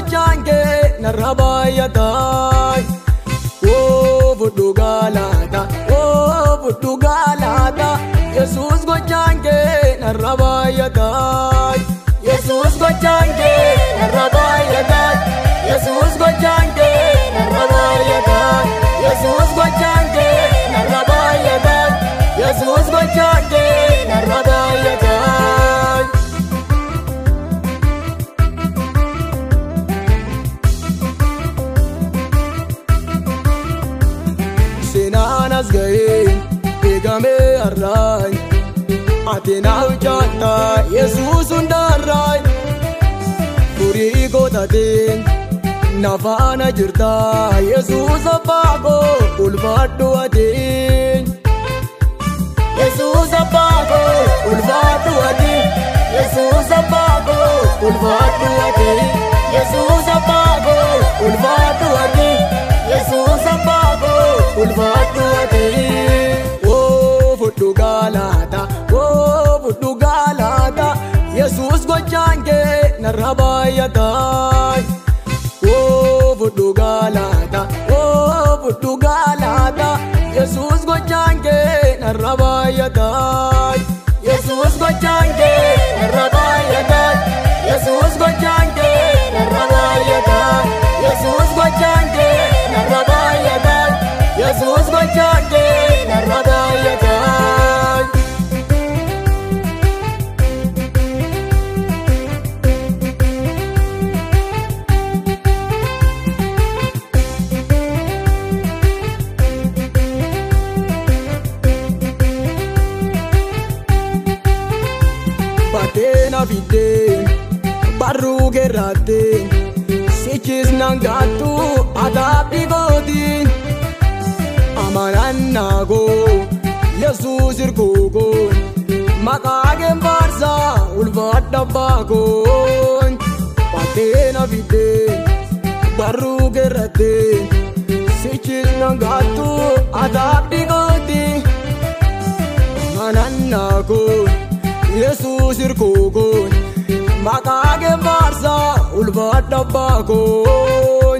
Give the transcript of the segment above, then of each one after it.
gochaan kee narra baay'ataa. Fudhu galata, fudhu galata. Yesus gochaan kee narra baay'ataa. Yesus gochaan kee narra baay'ataa. Yesus gochaan kee narra baay'ataa. Yesus gochaan kee narra baay'ataa. Yesus gochaan kee narra baay'ataa. Seenaan as ga'ee eegamee har'aay. Ati naaf jaatta Yesuus hundaarraay. Furii gootateen na faana jirta Yesuus abbaa koo ulfaadhu atiin. Yesuus abbaa koo ulfaadhu atiin. Yesuus abbaa koo ulfaadhu atiin. Yesuus abbaa koo ulfaadhu atiin. Yesuus abbaa koo ulfaadhu atiin. Fudhu galata, fudhu galata. Yesuus gochaan kee narra baay'ataa. Fudhu galata, fudhu galata. Yesuus gochaan kee narra baay'ataa. Yesuus gochaan kee narra baay'ataa. Yesuus gochaan kee narra baay'ataa. Yesuus gochaan kee narra baay'ataa. Yesuus gochaan kee narra baay'ataa. Bateena fidee barruu geerraatee sichis nangaatu ataaphi gootiin. Amanannaa koo Yesuus hirkoo koo maqaa kee faarsaa ulfaadha abbaa koo. Bateena fidee barruu geerraatee sichis nangaatu ataaphi gootiin. Amanannaa koo Yesuus hirkoo koo maqaa kee faarsaa ulfaadha abbaa koo.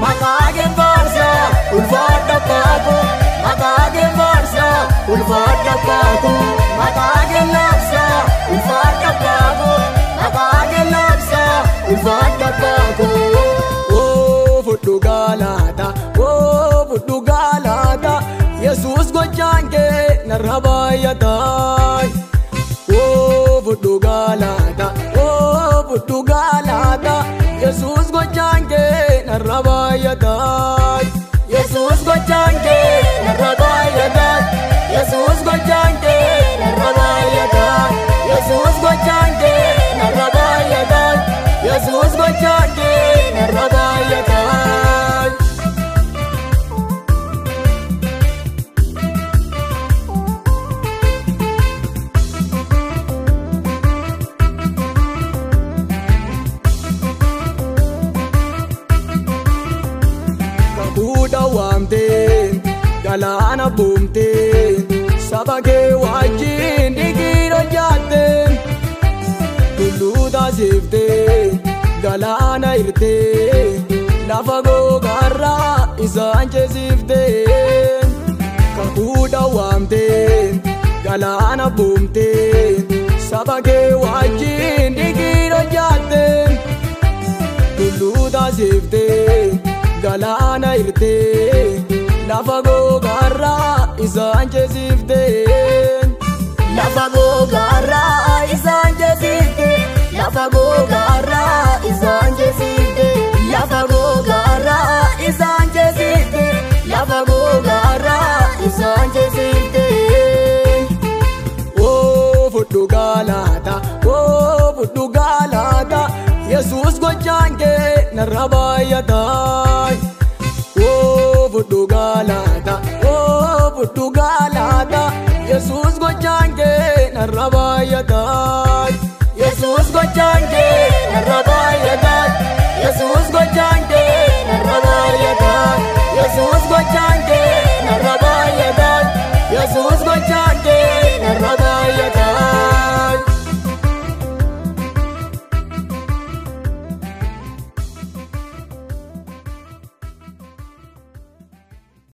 Maqaa kee faarsaa ulfaadha abbaa koo. Maqaa kee faarsaa ulfaadha abbaa koo. Maqaa kee labsaa ulfaadha abbaa koo. Maqaa kee labsaa ulfaadha abbaa koo. Fudhu galata, fudhu galata. Yesuus gochaan kee narra baay'ataa. Fudhu galata, fudhu galata. Yesuus gochaan kee narra baay'ataa. Yesuus gochaan kee narra baay'ataa. Yesuus gochaan kee narra baay'ataa. Yesuus gochaan kee narra baay'ataa. Yesuus gochaan kee narra baay'ataa. Fuudha waamteen galaana boomteen saba kee wajjin dhiigira jaatteen. Tulluu taasifteen galaana hirteen lafa gogaarraa isaan ceesifteen. Fuudha waamteen galaana boomteen saba kee wajjin dhiigira jaatteen. Tulluu taasifteen galaana hirteen lafa gogaarraa isaan ceesifteen. Lafa gogaarraa isaan ceesifteen. Lafa gogaarraa isaan ceesifteen. Lafa gogaarraa isaan ceesifteen. Lafa gogaarraa isaan ceesifteen. Fudhu galata, fudhu galata. Yesuus gochaan kee narra baay'ataa. Fudhu galata, fudhu galata. Yesuus gochaan kee narra baay'ataa.